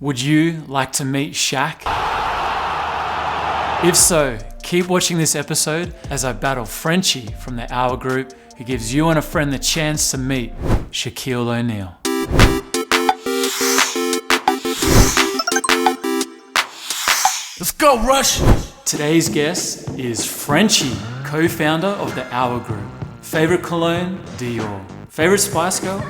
Would you like to meet Shaq? If so, keep watching this episode as I battle Frenchie from the Hour Group, who gives you and a friend the chance to meet Shaquille O'Neal. Let's go, Rush! Today's guest is Frenchie, co-founder of the Hour Group. Favorite cologne? Dior. Favorite Spice Girl?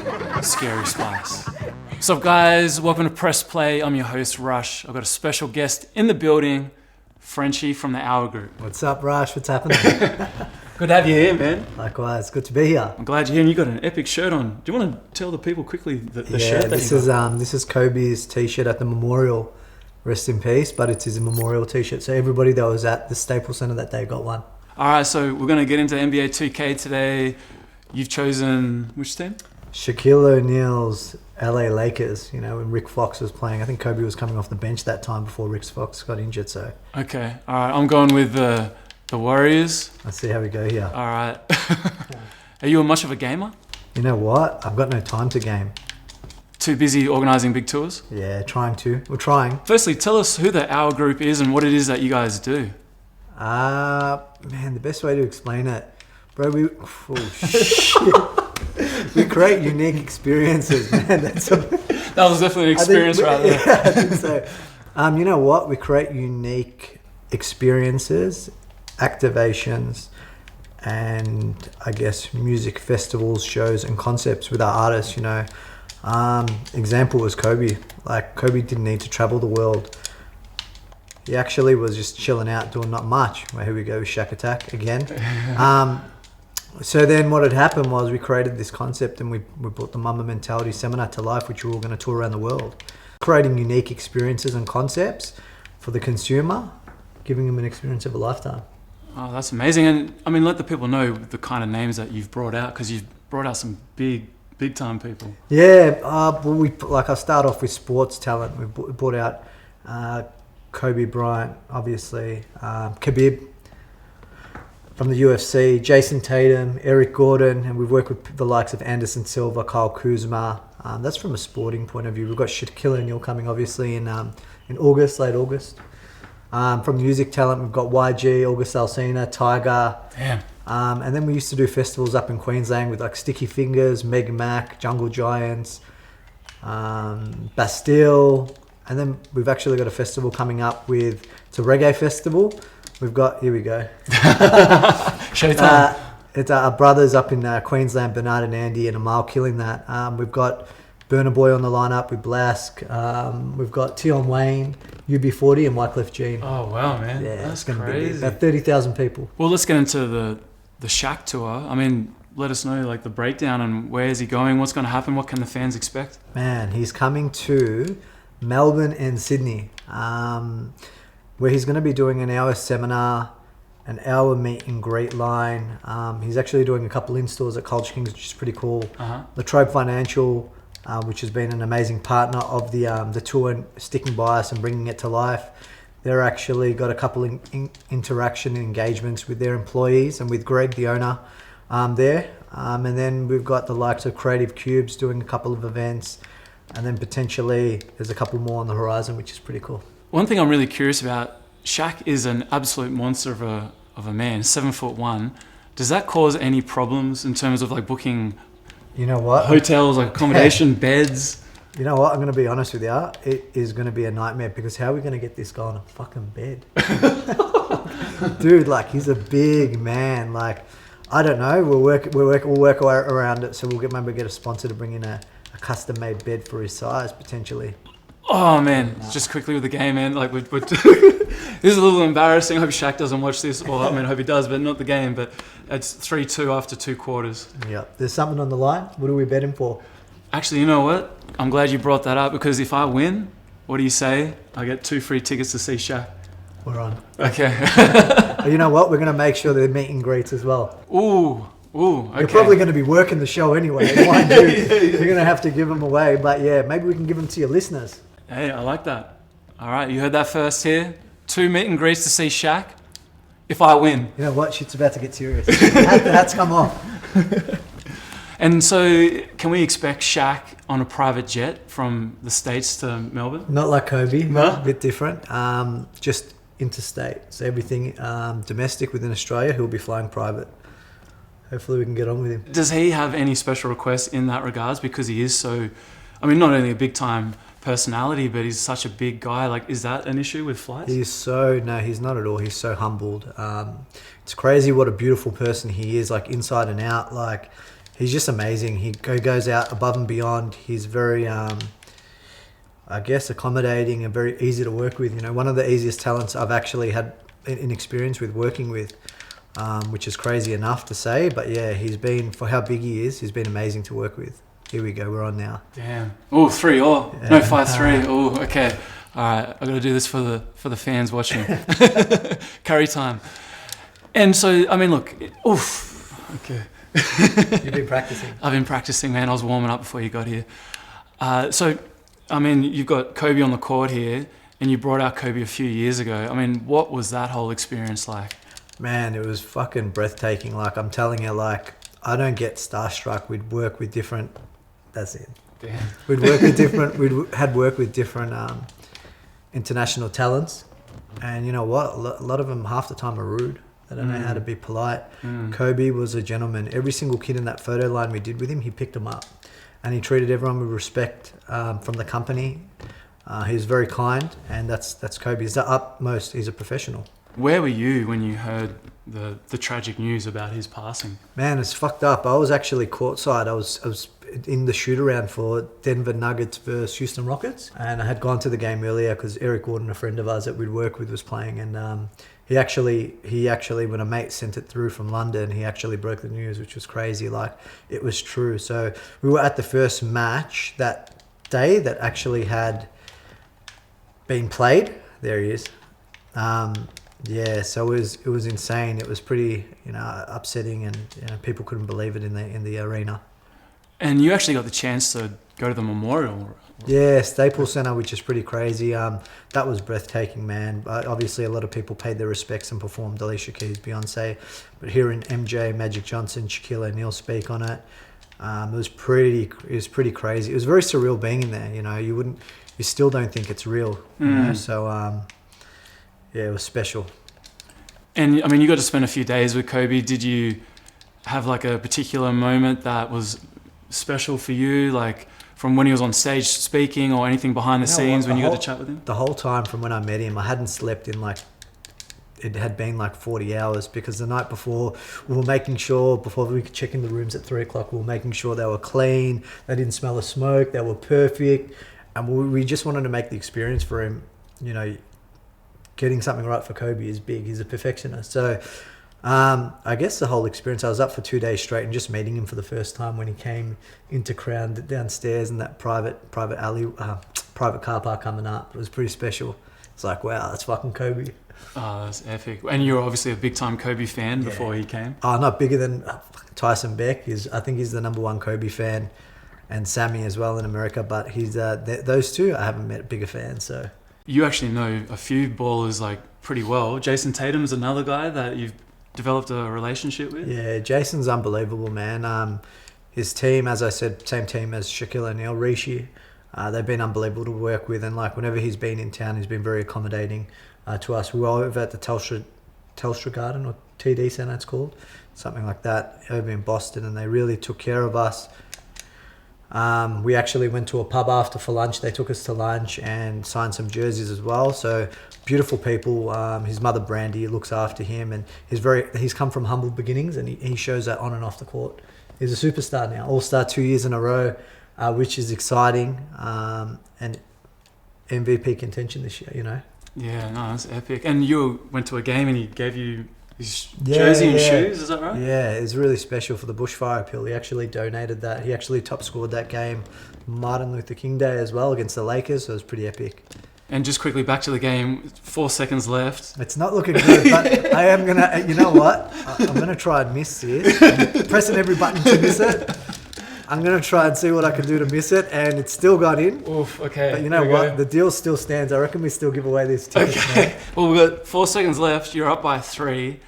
Scary Spice. What's up, guys? Welcome to Press Play. I'm your host, Rush. I've got a special guest in the building, Frenchie from the Hour Group. What's up, Rush? What's happening? Good to have you here, man. Likewise, good to be here. I'm glad you're here, and you got an epic shirt on. Do you want to tell the people quickly the shirt that this you is got? this is Kobe's t-shirt at the memorial. Rest in peace, but it's his memorial t-shirt. So everybody that was at the Staples Center that day got one. All right, so we're going to get into NBA 2K today. You've chosen which team? Shaquille O'Neal's LA Lakers, you know, when Rick Fox was playing. I think Kobe was coming off the bench that time before Rick Fox got injured. So Okay, all right. I'm going with the Warriors. let's see how we go here. All right. Are you much of a gamer? You know what? I've got no time to game. Too busy organising big tours? Yeah, We're trying. Firstly, tell us who the Hour Group is and what it is that you guys do. Man, the best way to explain it, bro, shit. We create unique experiences, man. That was definitely an experience right there. Yeah, I think so. You know what? We create unique experiences, activations, and I guess music festivals, shows, and concepts with our artists. You know, example was Kobe. Like, Kobe didn't need to travel the world. He actually was just chilling out, doing not much. Well, here we go with Shaq Attack again. So then what had happened was we created this concept and we brought the Mama Mentality Seminar to life, which we were going to tour around the world. Creating unique experiences and concepts for the consumer, giving them an experience of a lifetime. Oh, that's amazing. And I mean, let the people know the kind of names that you've brought out, because you've brought out some big time people. Yeah, I start off with sports talent. We brought out Kobe Bryant, obviously, Khabib from the UFC, Jayson Tatum, Eric Gordon, and we've worked with the likes of Anderson Silva, Kyle Kuzma. That's from a sporting point of view. We've got Shaquille O'Neal coming, obviously, in August, late August. From music talent, we've got YG, August Alsina, Tiger. Damn. And then we used to do festivals up in Queensland with like Sticky Fingers, Meg Mac, Jungle Giants, Bastille. And then we've actually got a festival coming up it's a reggae festival. We've got, here we go. Showtime. It's our brothers up in Queensland, Bernard and Andy, and Amal killing that. We've got Burna Boy on the lineup with Blask. We've got Tion Wayne, UB40, and Wyclef Jean. Oh, wow, man. Yeah, That's going to crazy. be about 30,000 people. Well, let's get into the Shaq tour. I mean, let us know like the breakdown and where is he going, what's going to happen, what can the fans expect? Man, he's coming to Melbourne and Sydney, where he's going to be doing an hour seminar, an hour meet and greet line. He's actually doing a couple in-stores at Culture Kings, which is pretty cool. Latrobe Financial, which has been an amazing partner of the tour and sticking by us and bringing it to life. They're actually got a couple interaction and engagements with their employees and with Greg, the owner, there. And then we've got the likes of Creative Cubes doing a couple of events. And then potentially there's a couple more on the horizon, which is pretty cool. One thing I'm really curious about, Shaq is an absolute monster of a man, 7'1". Does that cause any problems in terms of like booking, you know what, hotels, like accommodation, beds? You know what, I'm going to be honest with you. It is going to be a nightmare, because how are we going to get this guy on a fucking bed? Dude, like, he's a big man. Like, I don't know. We'll work around it. So we'll maybe get a sponsor to bring in a custom-made bed for his size, potentially. Oh, man. Just quickly with the game, man. Like, this is a little embarrassing. I hope Shaq doesn't watch this. Well, I mean, I hope he does, but not the game. But it's 3-2 after 2 quarters. Yeah. There's something on the line. What are we betting for? Actually, you know what? I'm glad you brought that up, because if I win, what do you say? I get 2 free tickets to see Shaq. We're on. Okay. You know what? We're going to make sure they're meet and greets as well. Ooh, okay. You're probably going to be working the show anyway. Mind you, you're going to have to give them away. But yeah, maybe we can give them to your listeners. Hey, I like that. All right, you heard that first here. 2 meet and greets to see Shaq. If I win. You know what? Shit's about to get serious. That's come off. And so, can we expect Shaq on a private jet from the States to Melbourne? Not like Kobe, No? a bit different. Just interstate. So everything domestic within Australia, he'll be flying private. Hopefully we can get on with him. Does he have any special requests in that regards? Because he is so, I mean, not only a big time personality, but he's such a big guy. Like, is that an issue with flights? No, he's not at all. He's so humbled. It's crazy what a beautiful person he is, like inside and out. Like, he's just amazing. He goes out above and beyond. He's very, I guess, accommodating and very easy to work with. You know, one of the easiest talents I've actually had an experience with working with, which is crazy enough to say. But yeah, he's been, for how big he is, he's been amazing to work with. Here we go, we're on now. Damn. Oh, 3-all. Yeah. No, 5-3. Oh, okay. All right, I got to do this for the fans watching. Carry time. And so, I mean, look. Oof. Okay. You've been practicing. I've been practicing, man. I was warming up before you got here. So, I mean, you've got Kobe on the court here, and you brought out Kobe a few years ago. I mean, what was that whole experience like? Man, it was fucking breathtaking. Like, I'm telling you, like, I don't get starstruck. We'd work with different... That's it. Damn. We'd work with different... work with different international talents. And you know what? A lot of them, half the time, are rude. They don't know how to be polite. Kobe was a gentleman. Every single kid in that photo line we did with him, he picked them up. And he treated everyone with respect from the company. He was very kind, and that's Kobe. He's the utmost. He's a professional. Where were you when you heard the tragic news about his passing? Man, it's fucked up. I was actually courtside. I was in the shoot-around for Denver Nuggets versus Houston Rockets. And I had gone to the game earlier because Eric Gordon, a friend of ours that we'd work with, was playing. And he actually, when a mate sent it through from London, he actually broke the news, which was crazy. Like, it was true. So we were at the first match that day that actually had been played. There he is. Yeah, so it was insane. It was pretty, upsetting, and people couldn't believe it in the arena. And you actually got the chance to go to the memorial. Yeah, Staples Center, which is pretty crazy. That was breathtaking, man. Obviously, a lot of people paid their respects and performed Alicia Keys, Beyonce, but hearing MJ, Magic Johnson, Shaquille O'Neal speak on it, it was pretty crazy. It was very surreal being in there. You still don't think it's real. So. Yeah, it was special. And I mean, you got to spend a few days with Kobe. Did you have like a particular moment that was special for you, like from when he was on stage speaking or anything behind the scenes when you got to chat with him? The whole time from when I met him, I hadn't slept in it had been like 40 hours because the night before we were making sure, before we could check in the rooms at 3 o'clock, we were making sure they were clean, they didn't smell of smoke, they were perfect. And we just wanted to make the experience for him, getting something right for Kobe is big. He's a perfectionist. So I guess the whole experience, I was up for 2 days straight and just meeting him for the first time when he came into Crown downstairs in that private alley, private car park coming up. It was pretty special. It's like, wow, that's fucking Kobe. Oh, that's epic. And you were obviously a big time Kobe fan before he came. Oh, not bigger than Tyson Beck. I think he's the number one Kobe fan, and Sammy as well in America. But he's those two, I haven't met a bigger fan. So. You actually know a few ballers like pretty well. Jayson Tatum's another guy that you've developed a relationship with. Yeah, Jason's unbelievable, man. His team, as I said, same team as Shaquille O'Neal, RUSHOUR. They've been unbelievable to work with, and like whenever he's been in town, he's been very accommodating to us. We were over at the Telstra Garden, or TD Centre it's called, something like that, over in Boston, and they really took care of us. We actually went to a pub after for lunch. They took us to lunch and signed some jerseys as well. So beautiful people. His mother Brandy looks after him, and he's come from humble beginnings, and he shows that on and off the court. He's a superstar now, All-Star 2 years in a row, which is exciting, and MVP contention this year. Yeah, no, that's epic. And you went to a game and he gave you his jersey and shoes, is that right? Yeah, it was really special for the bushfire appeal. He actually donated that. He actually top scored that game, Martin Luther King Day as well, against the Lakers, so it was pretty epic. And just quickly back to the game, 4 seconds left. It's not looking good, but I am going to, you know what? I'm going to try and miss this. I'm pressing every button to miss it. I'm going to try and see what I can do to miss it, and it's still got in. Oof, okay. But you know what? The deal still stands. I reckon we still give away these tickets. Okay. Well, we've got 4 seconds left. You're up by 3.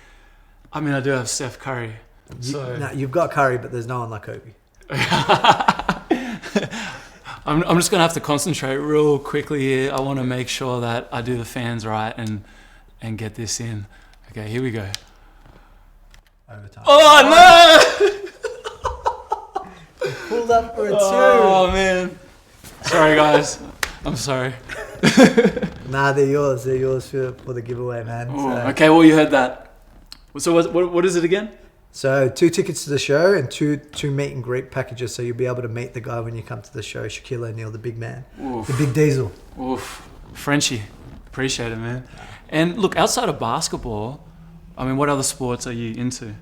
I mean, I do have Steph Curry. You've got Curry, but there's no one like Kobe. I'm just gonna have to concentrate real quickly here. I want to make sure that I do the fans right and get this in. Okay, here we go. Overtime. Oh no! Pulled up for a 2. Oh man. Sorry guys. I'm sorry. Nah, they're yours. They're yours for the giveaway, man. Ooh, okay, well you heard that. So what is it again? So 2 tickets to the show and two meet and greet packages, so you'll be able to meet the guy when you come to the show, Shaquille O'Neal, the big man, Oof. the big diesel. Oof, Frenchie, appreciate it, man. And look, outside of basketball, I mean, what other sports are you into?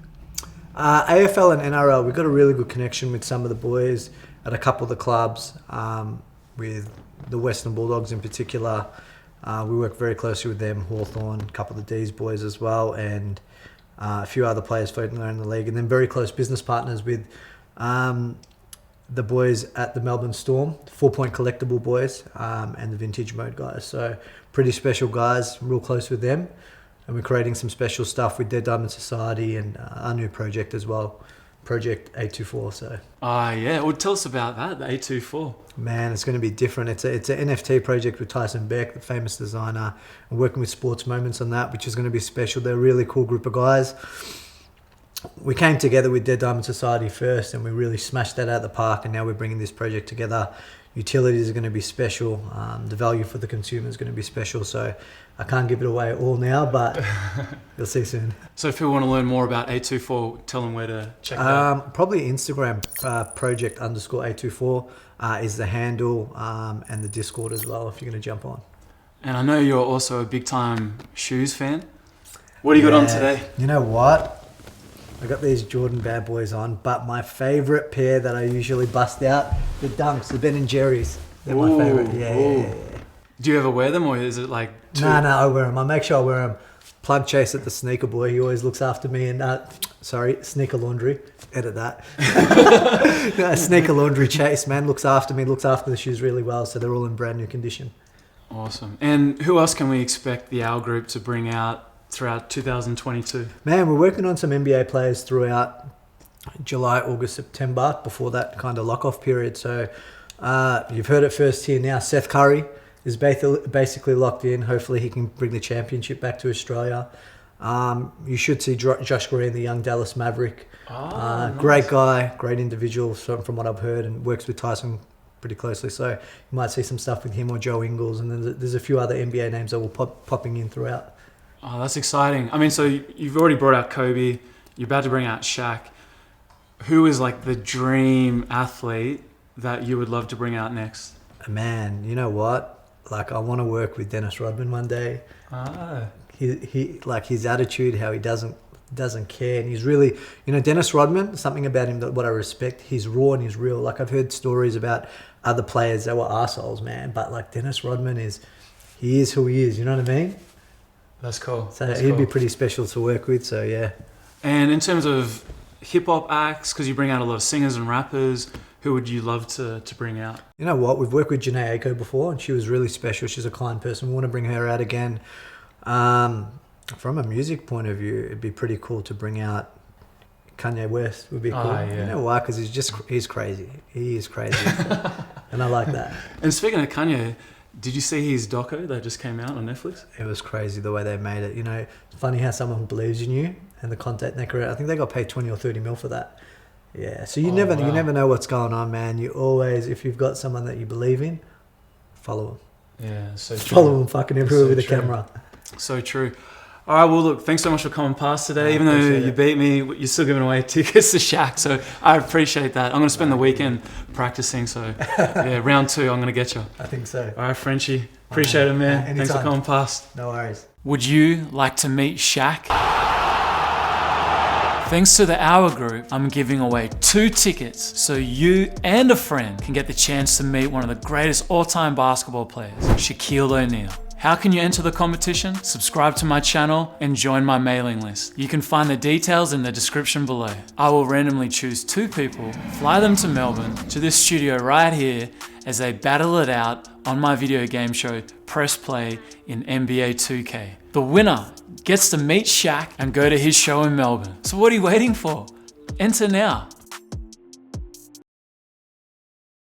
AFL and NRL, we've got a really good connection with some of the boys at a couple of the clubs, with the Western Bulldogs in particular. We work very closely with them, Hawthorn, a couple of the D's boys as well, and a few other players floating around the league, and then very close business partners with the boys at the Melbourne Storm, 4 Point Collectible boys, and the Vintage Mode guys. So pretty special guys, real close with them. And we're creating some special stuff with Dead Diamond Society and our new project as well, Project 824. So. Yeah. Well, tell us about that, the 824. Man, it's going to be different. It's an NFT project with Tyson Beck, the famous designer, and working with Sports Moments on that, which is going to be special. They're a really cool group of guys. We came together with Dead Diamond Society first, and we really smashed that out of the park, and now we're bringing this project together. Utilities are going to be special. The value for the consumer is going to be special. So I can't give it away all now, but you'll see soon. So if people want to learn more about 824, tell them where to check it out. Probably Instagram, project_824 is the handle, and the Discord as well if you're going to jump on. And I know you're also a big time shoes fan. What do you got on today? You know what? I got these Jordan bad boys on, but my favorite pair that I usually bust out, the Dunks, the Ben & Jerry's. They're my favorite. Yeah. Do you ever wear them, or is it like... No, I wear them. I make sure I wear them. Plug Chase at the Sneaker Boy. He always looks after me. And Sneaker Laundry. Edit that. Sneaker Laundry Chase, man, looks after me, looks after the shoes really well. So they're all in brand new condition. Awesome. And who else can we expect the Owl Group to bring out throughout 2022? Man, we're working on some NBA players throughout July, August, September, before that kind of lock-off period. So you've heard it first here now. Seth Curry is basically locked in. Hopefully he can bring the championship back to Australia. You should see Josh Green, the young Dallas Maverick. Nice. Great guy, great individual from what I've heard, and works with Tyson pretty closely. So you might see some stuff with him or Joe Ingles. And then there's a few other NBA names that will popping in throughout. Oh, that's exciting. I mean, so you've already brought out Kobe. You're about to bring out Shaq. Who is like the dream athlete that you would love to bring out next? Man, you know what? Like, I want to work with Dennis Rodman one day. He like his attitude, how he doesn't care, and he's really, Dennis Rodman. Something about him that what I respect. He's raw and he's real. Like, I've heard stories about other players that were arseholes, man, but like Dennis Rodman he is who he is. You know what I mean? That's cool. So he'd be pretty special to work with. So yeah. And in terms of hip hop acts, because you bring out a lot of singers and rappers, who would you love to bring out? You know what? We've worked with Janae Aiko before, and she was really special. She's a kind person. We want to bring her out again. From a music point of view, it'd be pretty cool to bring out Kanye West. Would be cool. Yeah. You know why? Because he's crazy. He is crazy, and I like that. And speaking of Kanye, did you see his doco that just came out on Netflix? It was crazy the way they made it. It's funny how someone believes in you and the content they create. I think they got paid 20 or 30 mil for that. Yeah, so you never know what's going on, man. You always, if you've got someone that you believe in, follow them. Yeah, so true. Follow them fucking everywhere with a camera. So true. All right, well, look, thanks so much for coming past today. Even though you beat me, you're still giving away tickets to Shaq, so I appreciate that. I'm going to spend the weekend practicing, so yeah, round 2, I'm going to get you. I think so. All right, Frenchie. Appreciate it, man. Thanks for coming past. No worries. Would you like to meet Shaq? Thanks to the Hour Group, I'm giving away 2 tickets so you and a friend can get the chance to meet one of the greatest all-time basketball players, Shaquille O'Neal. How can you enter the competition? Subscribe to my channel and join my mailing list. You can find the details in the description below. I will randomly choose 2 people, fly them to Melbourne, to this studio right here as they battle it out on my video game show, Press Play in NBA 2K. The winner gets to meet Shaq and go to his show in Melbourne. So what are you waiting for? Enter now.